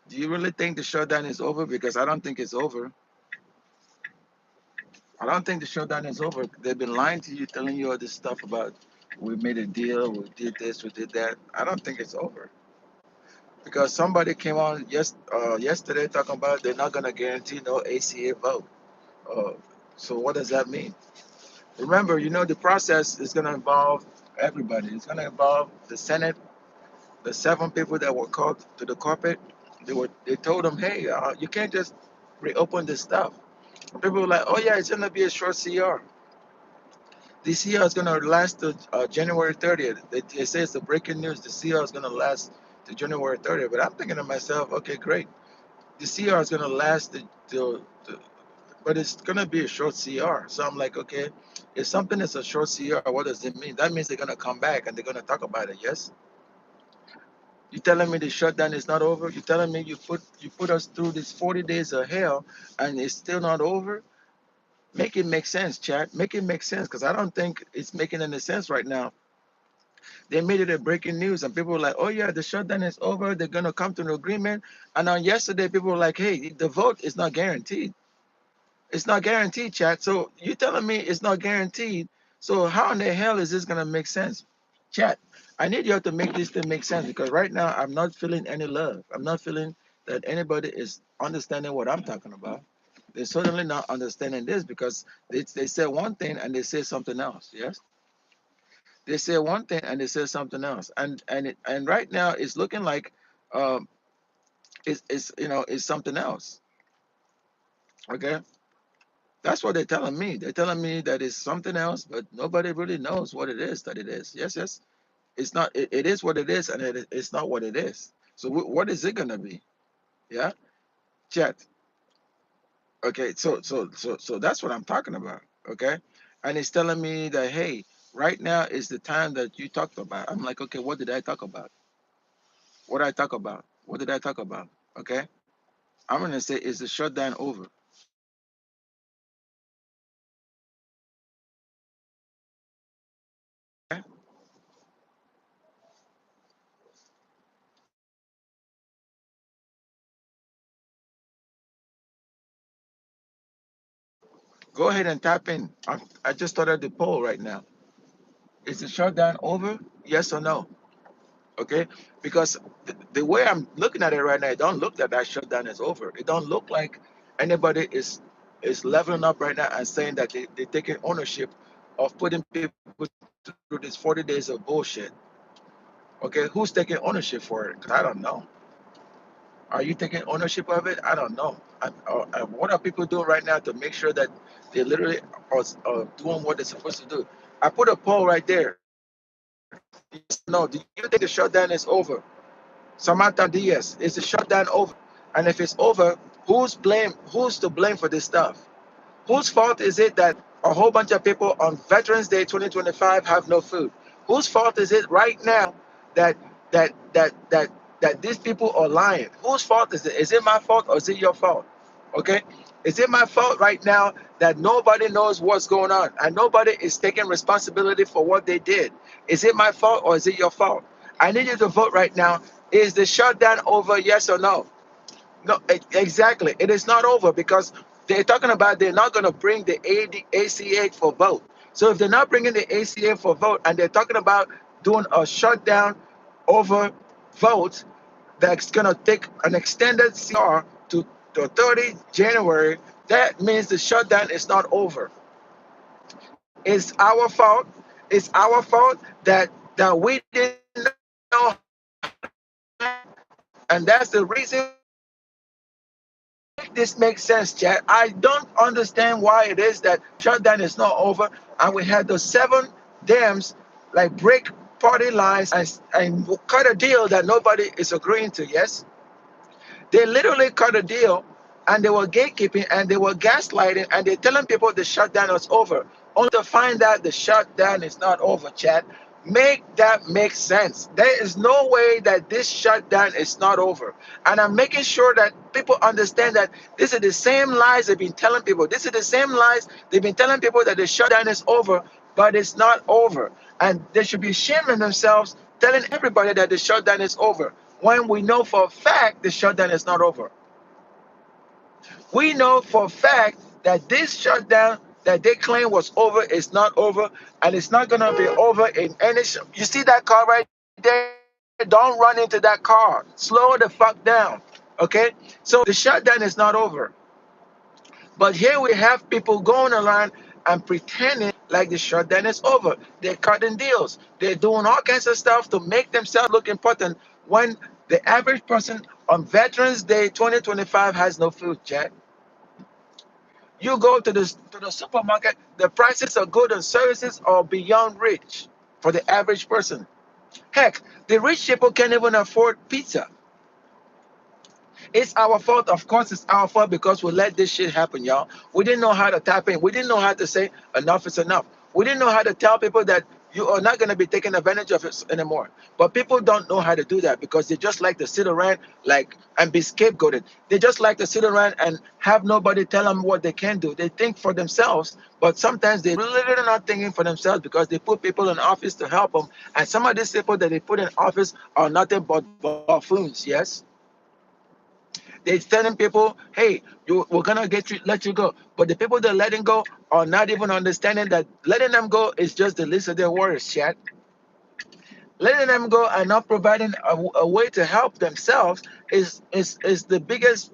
Do you really think the shutdown is over? Because I don't think it's over. I don't think the shutdown is over. They've been lying to you, telling you all this stuff about we made a deal, we did this, we did that. I don't think it's over because somebody came on yesterday talking about they're not going to guarantee no ACA vote. Uh, so what does that mean? Remember, the process is going to involve everybody. It's going to involve the Senate, the 7 people that were called to the carpet. They told them, hey, you can't just reopen this stuff. People were like, oh yeah, it's going to be a short CR. The CR is going to last to January 30th. They say it's the breaking news. The CR is going to last to January 30th. But I'm thinking to myself, okay, great. The CR is going to last but it's going to be a short CR. So I'm like, okay, if something is a short CR, what does it mean? That means they're going to come back and they're going to talk about it. Yes. You telling me the shutdown is not over? You telling me you put us through these 40 days of hell and it's still not over? Make it make sense, chat. Make it make sense because I don't think it's making any sense right now. They made it a breaking news, and people were like, "Oh yeah, the shutdown is over. They're gonna come to an agreement." And on yesterday, people were like, "Hey, the vote is not guaranteed. It's not guaranteed, chat." So you telling me it's not guaranteed? So how in the hell is this gonna make sense, chat? I need you to make this thing make sense because right now I'm not feeling any love. I'm not feeling that anybody is understanding what I'm talking about. They're certainly not understanding this because they say one thing and they say something else. Yes, they say one thing and they say something else, and right now it's looking like um, it's something else. Okay, that's what they're telling me. They're telling me that it's something else, but nobody really knows what it is that it is. Yes, yes, it's not. It is what it is, and it's not what it is. So what is it gonna be? Yeah, chat. Okay, so that's what I'm talking about. Okay, and it's telling me that hey, right now is the time that you talked about. I'm like, okay, what did I talk about? What did I talk about? What did I talk about? Okay, I'm gonna say is the shutdown over? Okay, go ahead and tap in. I just started the poll right now. Is the shutdown over? Yes or no? Okay, because the way I'm looking at it right now, it don't look that shutdown is over. It don't look like anybody is leveling up right now and saying that they're taking ownership of putting people through these 40 days of bullshit. Okay, who's taking ownership for it? 'Cause I don't know. Are you taking ownership of it? I don't know. What are people doing right now to make sure that they literally are doing what they're supposed to do? I put a poll right there. Yes, no. Do you think the shutdown is over? Samantha Diaz, is the shutdown over? And if it's over, Who's to blame for this stuff? Whose fault is it that a whole bunch of people on Veterans Day 2025 have no food? Whose fault is it right now that that that that that these people are lying? Whose fault is it? Is it my fault or is it your fault? Okay? Is it my fault right now that nobody knows what's going on and nobody is taking responsibility for what they did? Is it my fault or is it your fault? I need you to vote right now. Is the shutdown over, yes or no? No, exactly. It is not over because they're talking about they're not going to bring the ACA for vote. So if they're not bringing the ACA for vote and they're talking about doing a shutdown over vote that's going to take an extended CR to the 30 January, that means the shutdown is not over. It's our fault. It's our fault that we didn't know, and that's the reason make this make sense, Chad. I don't understand why it is that shutdown is not over, and we had those 7 dams like break party lines and cut a deal that nobody is agreeing to. Yes, they literally cut a deal, and they were gatekeeping and they were gaslighting and they're telling people the shutdown is over, only to find out the shutdown is not over, Chad. Make that make sense. There is no way that this shutdown is not over. And I'm making sure that people understand that this is the same lies they've been telling people. This is the same lies they've been telling people that the shutdown is over, but it's not over. And they should be shaming themselves telling everybody that the shutdown is over. when we know for a fact the shutdown is not over. We know for a fact that this shutdown that they claim was over is not over, and it's not gonna be over in any. You see that car right there? Don't run into that car. Slow the fuck down. Okay? So the shutdown is not over. But here we have people going around and pretending like the shutdown is over. They're cutting deals. They're doing all kinds of stuff to make themselves look important when the average person on Veterans Day 2025 has no food, Jack. You go to the supermarket, the prices of goods and services are beyond reach for the average person. Heck, the rich people can't even afford pizza. It's our fault. Of course, it's our fault because we let this shit happen, y'all. We didn't know how to tap in. We didn't know how to say enough is enough. We didn't know how to tell people that you are not going to be taken advantage of it anymore. But people don't know how to do that because they just like to sit around like and be scapegoated. They just like to sit around and have nobody tell them what they can do. They think for themselves, but sometimes they really are not thinking for themselves because they put people in office to help them. And some of these people that they put in office are nothing but buffoons, yes? They're telling people, hey, we're gonna let you go. But the people they're letting go are not even understanding that letting them go is just the least of their worries, chat. Letting them go and not providing a way to help themselves is the biggest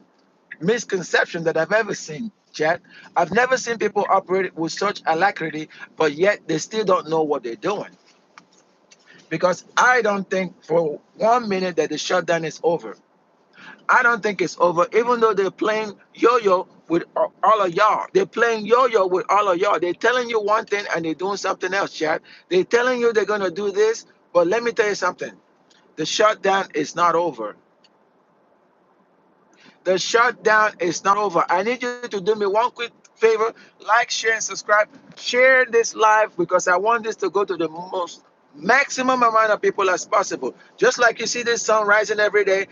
misconception that I've ever seen, chat. I've never seen people operate with such alacrity, but yet they still don't know what they're doing. Because I don't think for 1 minute that the shutdown is over. I don't think it's over, even though they're playing yo-yo with all of y'all. They're playing yo-yo with all of y'all. They're telling you one thing and they're doing something else, chat. They're telling you they're gonna do this, but let me tell you something. The shutdown is not over. The shutdown is not over. I need you to do me one quick favor: like, share, and subscribe. Share this live because I want this to go to the most maximum amount of people as possible. Just like you see this sun rising every day,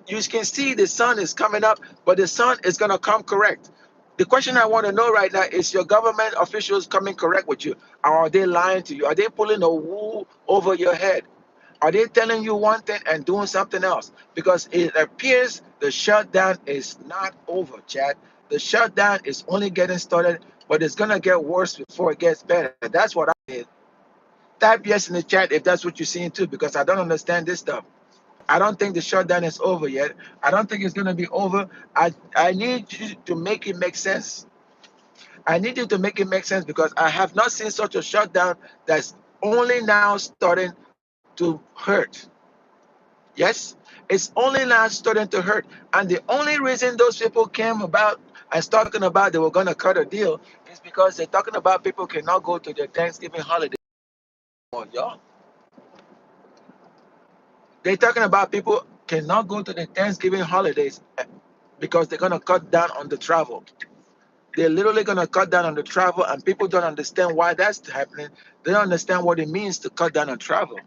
you can see the sun is coming up, but the sun is gonna come correct. The question I want to know right now is your government officials coming correct with you? Or are they lying to you? Are they pulling a wool over your head? Are they telling you one thing and doing something else? Because it appears the shutdown is not over, Chad. The shutdown is only getting started, but it's gonna get worse before it gets better. That's what I did. Type yes in the chat if that's what you're seeing too, because I don't understand this stuff. I don't think the shutdown is over yet. I don't think it's gonna be over. I need you to make it make sense. I need you to make it make sense because I have not seen such a shutdown that's only now starting to hurt. Yes, it's only now starting to hurt. And the only reason those people came about and talking about they were going to cut a deal is because they're talking about people cannot go to their Thanksgiving holiday anymore, y'all. They're talking about people cannot go to the Thanksgiving holidays because they're going to cut down on the travel. They're literally going to cut down on the travel, and people don't understand why that's happening. They don't understand what it means to cut down on travel.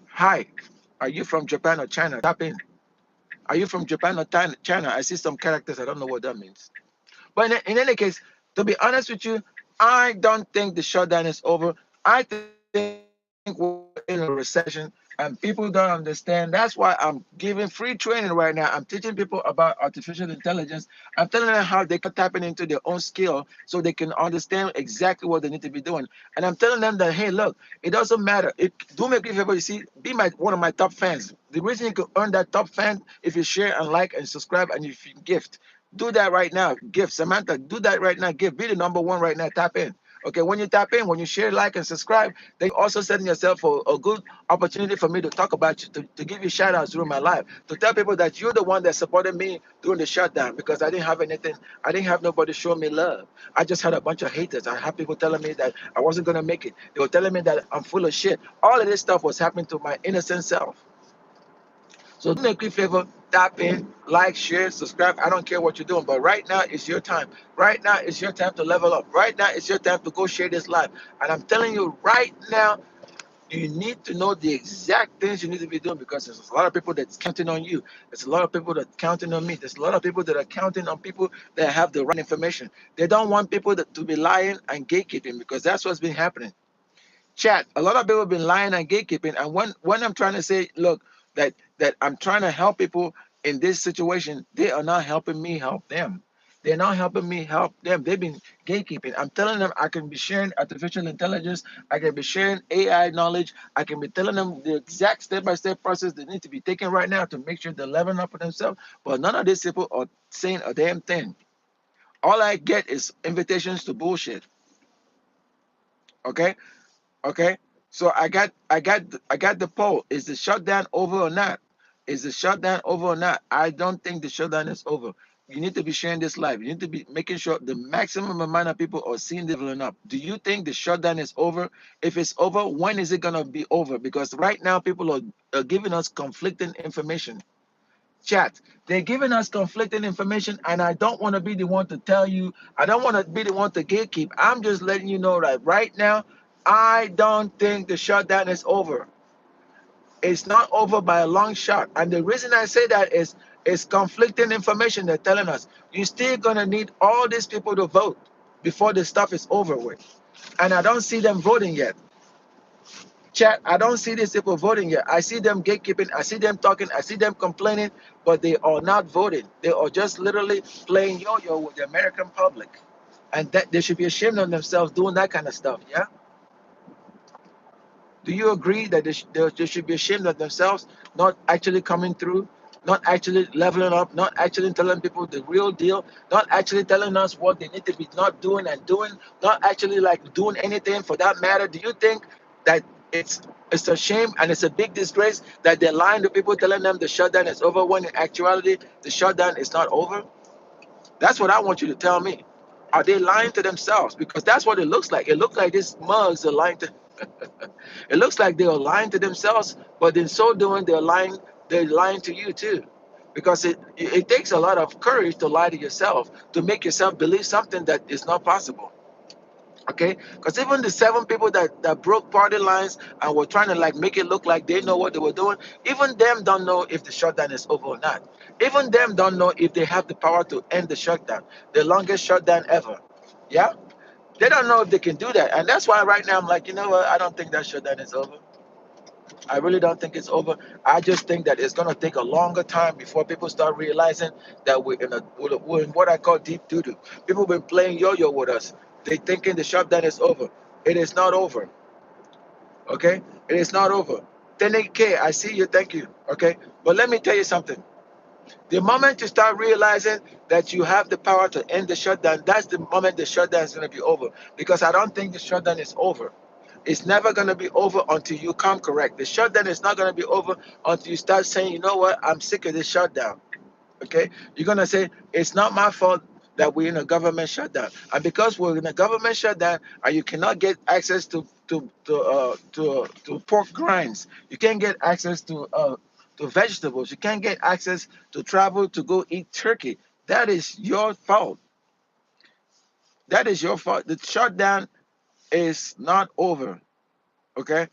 Hi, are you from Japan or China? Tap in. Are you from Japan or China? I see some characters. I don't know what that means. But in any case, to be honest with you, I don't think the shutdown is over. I think we're in a recession and people don't understand. That's why I'm giving free training right now. I'm teaching people about artificial intelligence. I'm telling them how they can start tapping into their own skill so they can understand exactly what they need to be doing. And I'm telling them that, hey, look, it doesn't matter. Do me a favor, you see, be one of my top fans. The reason you can earn that top fan if you share and like and subscribe and if you gift. Do that right now. Give Samantha, do that right now. Give. Be the number one right now. Tap in. Okay, when you tap in, when you share, like, and subscribe, then you also setting yourself for a good opportunity for me to talk about you, to give you shout outs during my life, to tell people that you're the one that supported me during the shutdown because I didn't have anything, I didn't have nobody showing me love. I just had a bunch of haters. I had people telling me that I wasn't gonna make it. They were telling me that I'm full of shit. All of this stuff was happening to my innocent self. So do me a quick favor, tap in, like, share, subscribe. I don't care what you're doing, but right now it's your time. Right now it's your time to level up. Right now it's your time to go share this live. And I'm telling you right now, you need to know the exact things you need to be doing because there's a lot of people that's counting on you. There's a lot of people that's counting on me. There's a lot of people that are counting on people that have the right information. They don't want people to be lying and gatekeeping because that's what's been happening. Chat, a lot of people have been lying and gatekeeping. And when I'm trying to say, look, that I'm trying to help people in this situation. They are not helping me help them. They're not helping me help them. They've been gatekeeping. I'm telling them I can be sharing artificial intelligence. I can be sharing AI knowledge. I can be telling them the exact step-by-step process they need to be taking right now to make sure they're leveling up for themselves. But none of these people are saying a damn thing. All I get is invitations to bullshit. Okay? Okay, so I got the poll. Is the shutdown over or not? Is the shutdown over or not? I don't think the shutdown is over. You need to be sharing this live. You need to be making sure the maximum amount of people are seeing the leveling up. Do you think the shutdown is over? If it's over, when is it gonna be over? Because right now people are giving us conflicting information. Chat. They're giving us conflicting information, and I don't want to be the one to tell you. I don't want to be the one to gatekeep. I'm just letting you know that right now, I don't think the shutdown is over. It's not over by a long shot. And the reason I say that is it's conflicting information they're telling us. You're still gonna need all these people to vote before the stuff is over with. And I don't see them voting yet. Chat, I don't see these people voting yet. I see them gatekeeping, I see them talking, I see them complaining, but they are not voting. They are just literally playing yo-yo with the American public. And that they should be ashamed of themselves doing that kind of stuff, yeah? Do you agree that they should be ashamed of themselves, not actually coming through, not actually leveling up, not actually telling people the real deal, not actually telling us what they need to be not doing and doing, not actually like doing anything for that matter? Do you think that it's a shame and it's a big disgrace that they're lying to people, telling them the shutdown is over when in actuality the shutdown is not over? That's what I want you to tell me. Are they lying to themselves? Because that's what it looks like. It looks like these mugs are lying to. It looks like they are lying to themselves, but in so doing, they're lying to you too. Because it takes a lot of courage to lie to yourself, to make yourself believe something that is not possible. Okay? Because even the 7 people that broke party lines and were trying to like make it look like they know what they were doing, even them don't know if the shutdown is over or not. Even them don't know if they have the power to end the shutdown, the longest shutdown ever. Yeah? They don't know if they can do that. And that's why right now I'm like, you know what? I don't think that shutdown is over. I really don't think it's over. I just think that it's going to take a longer time before people start realizing that we're in what I call deep doo-doo. People have been playing yo-yo with us. They thinking the shutdown is over. It is not over. Okay? It is not over. 10K, I see you. Thank you. Okay? But let me tell you something. The moment you start realizing that you have the power to end the shutdown, that's the moment the shutdown is going to be over. Because I don't think the shutdown is over. It's never going to be over until you come correct. The shutdown is not going to be over until you start saying, you know what, I'm sick of this shutdown. Okay? You're going to say, it's not my fault that we're in a government shutdown. And because we're in a government shutdown and you cannot get access to pork rinds, you can't get access to vegetables, you can't get access to travel to go eat turkey. That is your fault. That is your fault. The shutdown is not over. Okay?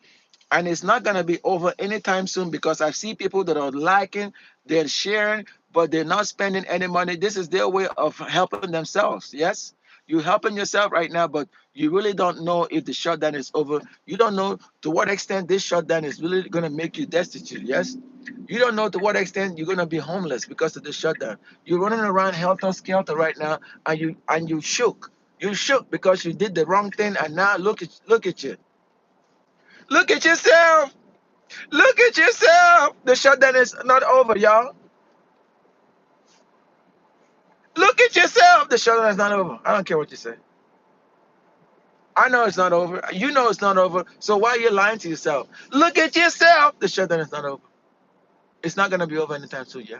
And it's not going to be over anytime soon because I see people that are liking, they're sharing, but they're not spending any money. This is their way of helping themselves. Yes, you're helping yourself right now, but you really don't know if the shutdown is over. You don't know to what extent this shutdown is really going to make you destitute. Yes, you don't know to what extent you're going to be homeless because of the shutdown. You're running around helter skelter right now, and you shook. You shook because you did the wrong thing, and now look at you. Look at yourself. Look at yourself. The shutdown is not over, y'all. Look at yourself. The shutdown is not over. I don't care what you say. I know it's not over. You know it's not over. So why are you lying to yourself? Look at yourself. The shutdown is not over. It's not going to be over anytime soon, yeah?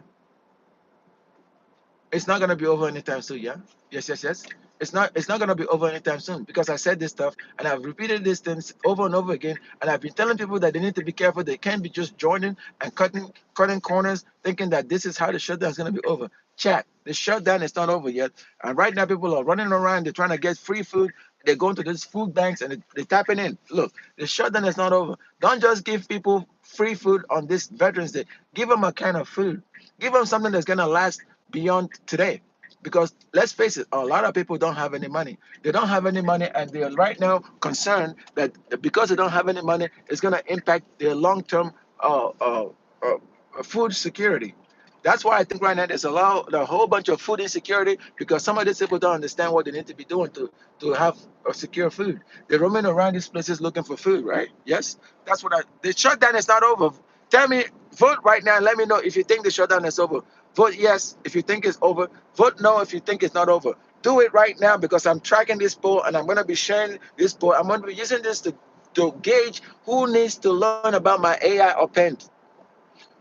It's not going to be over anytime soon, yeah? Yes, yes, yes. It's not going to be over anytime soon because I said this stuff and I've repeated these things over and over again, and I've been telling people that they need to be careful. They can't be just joining and cutting corners thinking that this is how the shutdown is going to be over. Chat, the shutdown is not over yet. And right now people are running around, they're trying to get free food. They're going to these food banks and they're tapping in. Look, the shutdown is not over. Don't just give people free food on this Veterans Day. Give them a kind of food. Give them something that's going to last beyond today. Because let's face it, a lot of people don't have any money. They don't have any money, and they are right now concerned that because they don't have any money, it's going to impact their long-term uh, uh, uh, food security. That's why I think right now there's a whole bunch of food insecurity because some of these people don't understand what they need to be doing to have a secure food. They're roaming around these places looking for food, right? Yes, that's what the shutdown is not over. Tell me, vote right now. And let me know if you think the shutdown is over. Vote yes if you think it's over. Vote no if you think it's not over. Do it right now because I'm tracking this poll and I'm going to be sharing this poll. I'm going to be using this to gauge who needs to learn about my AI append.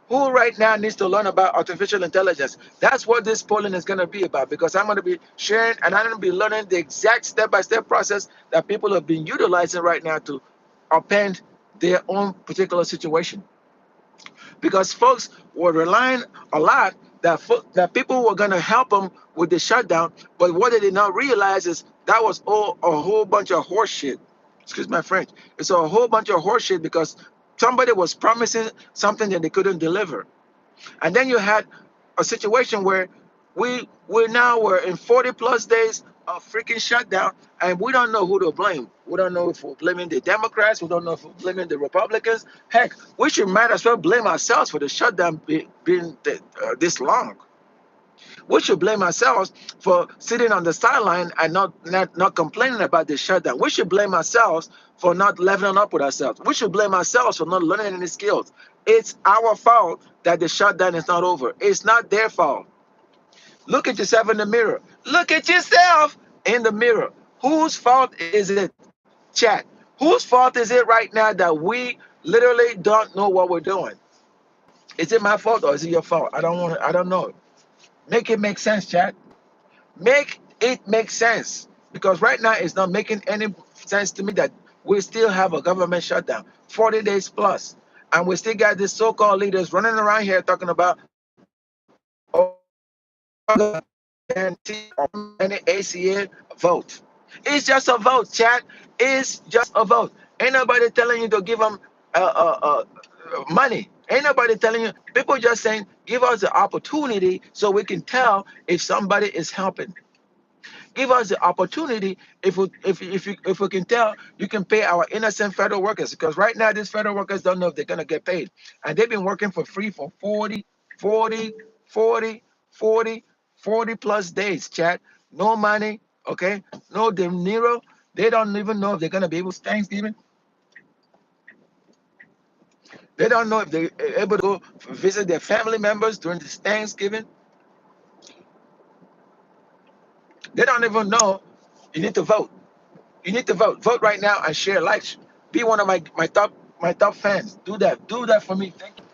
Who right now needs to learn about artificial intelligence? That's what this polling is going to be about because I'm going to be sharing and I'm going to be learning the exact step-by-step process that people have been utilizing right now to append their own particular situation. Because folks were relying a lot that people were going to help them with the shutdown, but what they did not realize is that was all a whole bunch of horse shit. Excuse my French. It's a whole bunch of horse shit because somebody was promising something that they couldn't deliver. And then you had a situation where we now were in 40 plus days of freaking shutdown, and we don't know who to blame. We don't know if we're blaming the Democrats. We don't know if we're blaming the Republicans. Heck, we should might as well blame ourselves for the shutdown being this long. We should blame ourselves for sitting on the sideline and not complaining about the shutdown. We should blame ourselves for not leveling up with ourselves. We should blame ourselves for not learning any skills. It's our fault that the shutdown is not over. It's not their fault. Look at yourself in the mirror. Look at yourself in the mirror. Whose fault is it? Chat. Whose fault is it right now that we literally don't know what we're doing? Is it my fault or is it your fault? I don't know. Make it make sense, chat. Make it make sense. Because right now it's not making any sense to me that we still have a government shutdown, 40 days plus. And we still got these so-called leaders running around here talking about, oh, guarantee any ACA vote. It's just a vote, chat. It's just a vote. Ain't nobody telling you to give them money. Ain't nobody telling you. People just saying, give us the opportunity so we can tell if somebody is helping. Give us the opportunity if we can tell you can pay our innocent federal workers because right now these federal workers don't know if they're gonna get paid and they've been working for free for 40, 40, 40 plus days, chat. No money, okay? No De Niro. They don't even know if they're gonna be able to Thanksgiving. They don't know if they're able to go visit their family members during this Thanksgiving. They don't even know you need to vote. You need to vote. Vote right now and share likes. Be one of my top fans. Do that. Do that for me. Thank you.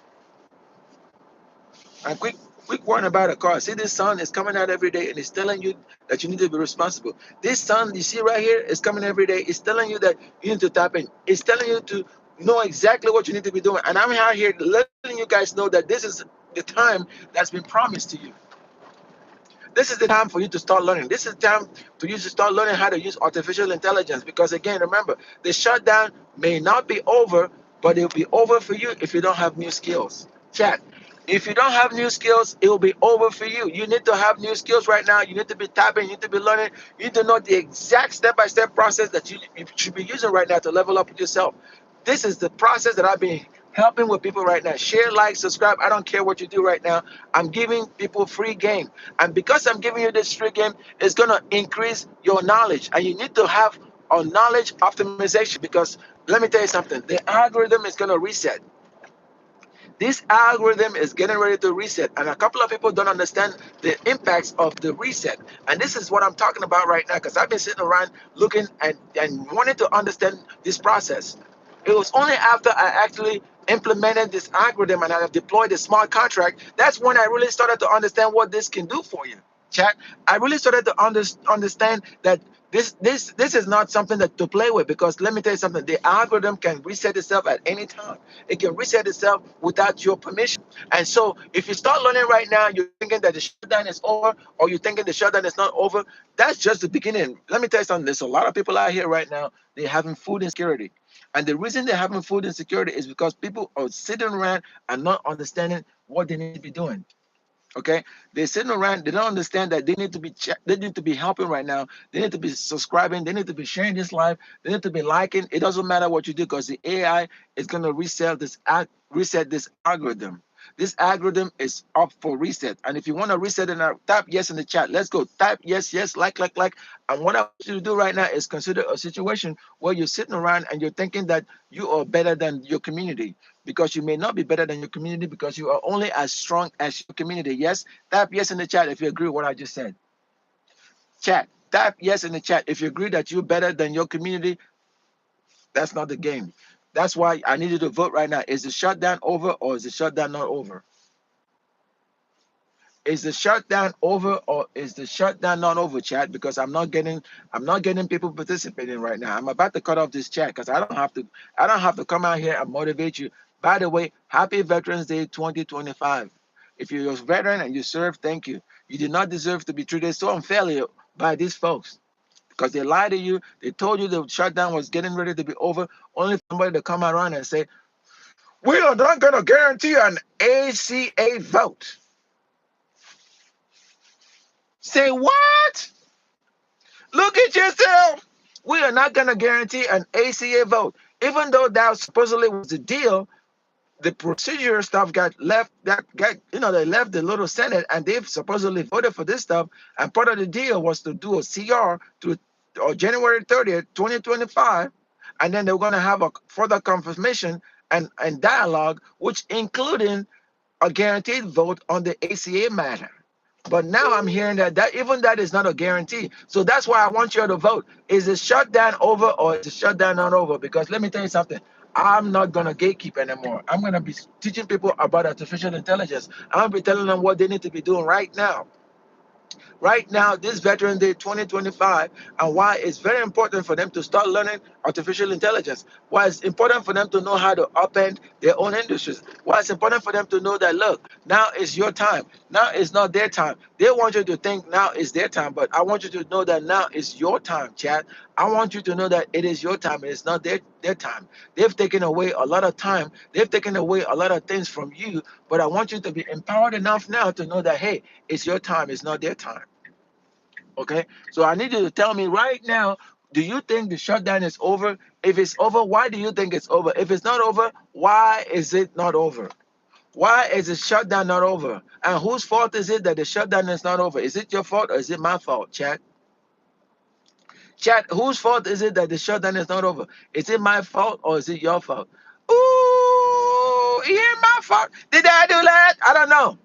And quick warning about a car. See, this sun is coming out every day and it's telling you that you need to be responsible. This sun you see right here is coming every day. It's telling you that you need to tap in. It's telling you to know exactly what you need to be doing. And I'm out here letting you guys know that this is the time that's been promised to you. This is the time for you to start learning. This is the time for you to start learning how to use artificial intelligence. Because again, remember, the shutdown may not be over, but it'll be over for you if you don't have new skills. Chat. If you don't have new skills, it will be over for you. You need to have new skills right now. You need to be tapping. You need to be learning. You need to know the exact step-by-step process that you should be using right now to level up with yourself. This is the process that I've been helping with people right now. Share, like, subscribe. I don't care what you do right now. I'm giving people free game. And because I'm giving you this free game, it's going to increase your knowledge. And you need to have a knowledge optimization because let me tell you something. The algorithm is going to reset. This algorithm is getting ready to reset. And a couple of people don't understand the impacts of the reset. And this is what I'm talking about right now because I've been sitting around looking and wanting to understand this process. It was only after I actually implemented this algorithm and I deployed the smart contract, that's when I really started to understand what this can do for you. Chat. I really started to understand that this is not something that to play with because let me tell you something. The algorithm can reset itself at any time. It can reset itself without your permission. And so if you start learning right now, you're thinking that the shutdown is over or you're thinking the shutdown is not over, that's just the beginning. Let me tell you something. There's a lot of people out here right now, they're having food insecurity. And the reason they're having food insecurity is because people are sitting around and not understanding what they need to be doing. Okay, they're sitting around. They don't understand that they need to be they need to be helping right now. They need to be subscribing. They need to be sharing this live. They need to be liking. It doesn't matter what you do because the AI is going to reset this algorithm. This algorithm is up for reset. And if you want to reset it now, type yes in the chat. Let's go. Type yes, yes, like. And what I want you to do right now is consider a situation where you're sitting around and you're thinking that you are better than your community, because you may not be better than your community, because you are only as strong as your community. Yes, type yes in the chat if you agree with what I just said. Chat. Type yes in the chat if you agree that you're better than your community. That's not the game. That's why I need you to vote right now. Is the shutdown over or is the shutdown not over? Is the shutdown over or is the shutdown not over, chat? Because I'm not getting people participating right now. I'm about to cut off this chat because I don't have to come out here and motivate you. By the way, happy Veterans Day 2025. If you're a veteran and you serve, thank you. You did not deserve to be treated so unfairly by these folks, because they lied to you. They told you the shutdown was getting ready to be over, only for somebody to come around and say, we are not going to guarantee an ACA vote. Say what? Look at yourself. We are not going to guarantee an ACA vote. Even though that supposedly was the deal, the procedure stuff got left. They left the little Senate and they've supposedly voted for this stuff. And part of the deal was to do a CR to January 30th, 2025. And then they were going to have a further confirmation and dialogue, which including a guaranteed vote on the ACA matter. But now I'm hearing that even that is not a guarantee. So that's why I want you to vote. Is the shutdown over or is the shutdown not over? Because let me tell you something. I'm not going to gatekeep anymore. I'm going to be teaching people about artificial intelligence. I'm going to be telling them what they need to be doing right now. Right now, this Veteran Day 2025, and why it's very important for them to start learning artificial intelligence, why it's important for them to know how to upend their own industries, why it's important for them to know that, look, now is your time. Now is not their time. They want you to think now is their time, but I want you to know that now is your time, Chad. I want you to know that it is your time. It is not their time. They've taken away a lot of time. They've taken away a lot of things from you, but I want you to be empowered enough now to know that, hey, it's your time. It's not their time. Okay, so I need you to tell me right now, do you think the shutdown is over? If it's over, why do you think it's over? If it's not over, why is it not over? Why is the shutdown not over? And whose fault is it that the shutdown is not over? Is it your fault or is it my fault, chat? Chat, whose fault is it that the shutdown is not over? Is it my fault or is it your fault? Ooh, it ain't my fault. Did I do that? I don't know.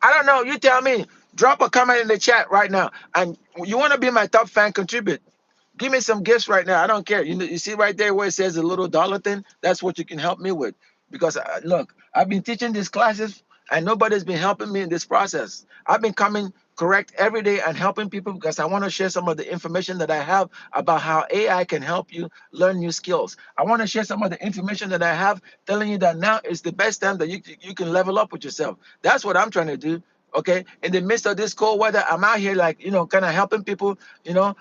I don't know. You tell me. Drop a comment in the chat right now. And you want to be my top fan, contribute. Give me some gifts right now. I don't care. You see right there where it says the little dollar thing? That's what you can help me with. Because look, I've been teaching these classes and nobody's been helping me in this process. I've been coming correct every day and helping people because I want to share some of the information that I have about how AI can help you learn new skills. I want to share some of the information that I have telling you that now is the best time that you can level up with yourself. That's what I'm trying to do. Okay, in the midst of this cold weather, I'm out here like, kind of helping people.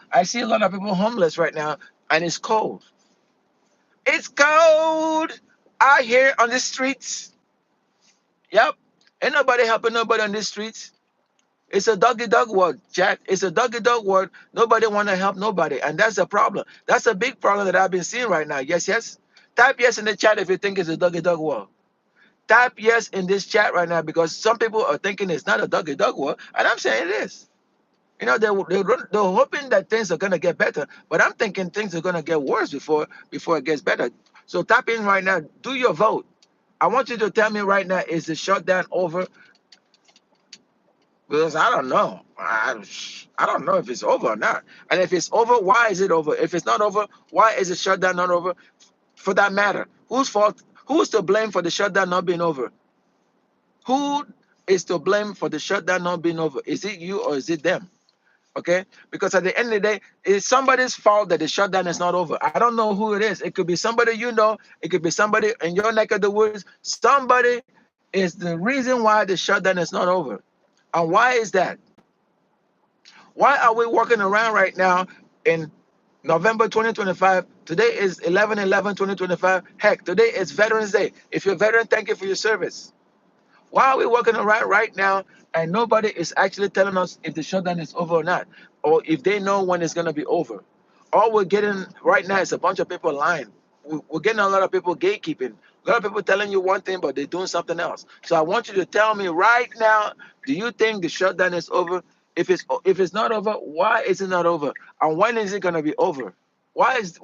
I see a lot of people homeless right now and it's cold. It's cold out here on the streets. Yep. Ain't nobody helping nobody on the streets. It's a doggy dog world, Jack. It's a doggy dog world. Nobody want to help nobody. And that's a problem. That's a big problem that I've been seeing right now. Yes, yes. Type yes in the chat if you think it's a doggy dog world. Type yes in this chat right now because some people are thinking it's not a doggy dog world. And I'm saying it is. They're hoping that things are going to get better. But I'm thinking things are going to get worse before it gets better. So tap in right now. Do your vote. I want you to tell me right now, is the shutdown over? Because I don't know. I don't know if it's over or not. And if it's over, why is it over? If it's not over, why is the shutdown not over? For that matter, whose fault? Who's to blame for the shutdown not being over? Who is to blame for the shutdown not being over? Is it you or is it them? Okay, because at the end of the day, it's somebody's fault that the shutdown is not over. I don't know who it is. It could be somebody it could be somebody in your neck of the woods. Somebody is the reason why the shutdown is not over. And why is that? Why are we walking around right now in November 2025? Today is 11/11/2025. Heck, today is Veterans Day. If you're a veteran, thank you for your service. Why are we walking around right now and nobody is actually telling us if the shutdown is over or not, or if they know when it's going to be over? All we're getting right now is a bunch of people lying. We're getting a lot of people gatekeeping, A lot of people telling you one thing, but they're doing something else. So I want you to tell me right now, do you think the shutdown is over? If it's not over, why is it not over? And when is it gonna be over? Why is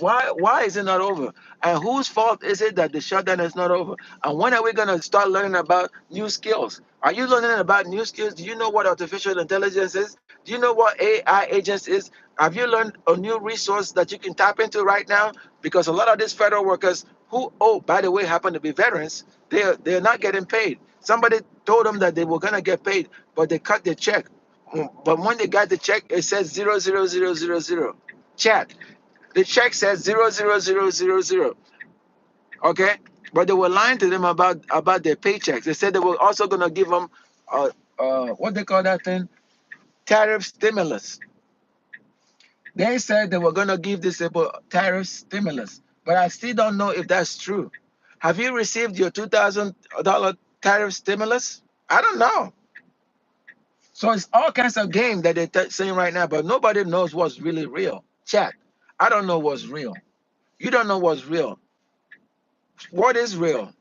it not over? And whose fault is it that the shutdown is not over? And when are we gonna start learning about new skills? Are you learning about new skills? Do you know what artificial intelligence is? Do you know what AI agents is? Have you learned a new resource that you can tap into right now? Because a lot of these federal workers who, oh, by the way, happen to be veterans, they're not getting paid. Somebody told them that they were gonna get paid, but they cut their check. But when they got the check, it says 00000. Chat. The check says 00000. Okay, but they were lying to them about their paychecks. They said they were also gonna give them what they call that thing, tariff stimulus. They said they were gonna give this people tariff stimulus, but I still don't know if that's true. Have you received your $2,000 tariff stimulus? I don't know. So it's all kinds of game that they're saying right now, but nobody knows what's really real. Chat. I don't know what's real. You don't know what's real. What is real?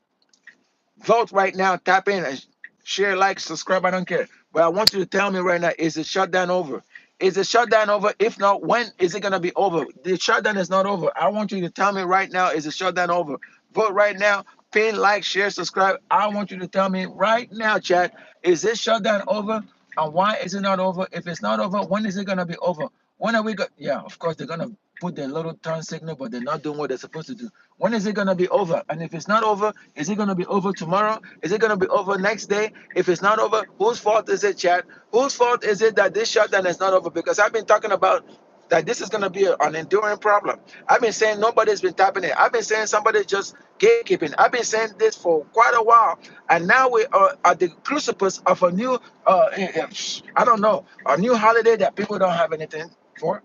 Vote right now, tap in and share, like, subscribe. I don't care. But I want you to tell me right now, is the shutdown over? Is the shutdown over? If not, when is it going to be over? The shutdown is not over. I want you to tell me right now, is the shutdown over? Vote right now. Pin, like, share, subscribe. I want you to tell me right now, chat, is this shutdown over? And why is it not over? If it's not over, when is it going to be over? When are we going? Yeah, of course, they're going to put their little turn signal, but they're not doing what they're supposed to do. When is it going to be over? And if it's not over, is it going to be over tomorrow? Is it going to be over next day? If it's not over, whose fault is it, chat? Whose fault is it that this shutdown is not over? Because I've been talking about that this is going to be an enduring problem. I've been saying nobody's been tapping it. I've been saying somebody's just gatekeeping. I've been saying this for quite a while. And now we are at the crucifix of a new, I don't know, a new holiday that people don't have anything for.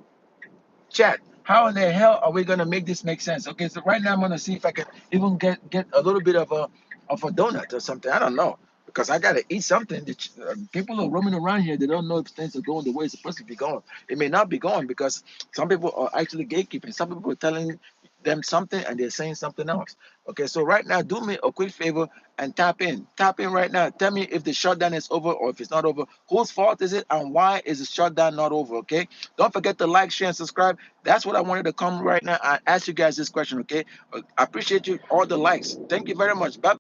Chat, how in the hell are we gonna make this make sense? Okay, so right now I'm gonna see if I can even get a little bit of a donut or something. I don't know, because I gotta eat something. People are roaming around here. They don't know if things are going the way it's supposed to be going. It may not be going because some people are actually gatekeeping. Some people are telling them something and they're saying something else. Okay, so right now, do me a quick favor and tap in. Tap in right now. Tell me if the shutdown is over or if it's not over. Whose fault is it and why is the shutdown not over? Okay, don't forget to like, share, and subscribe. That's what I wanted to come right now and ask you guys this question. Okay, I appreciate you all the likes. Thank you very much. Bye.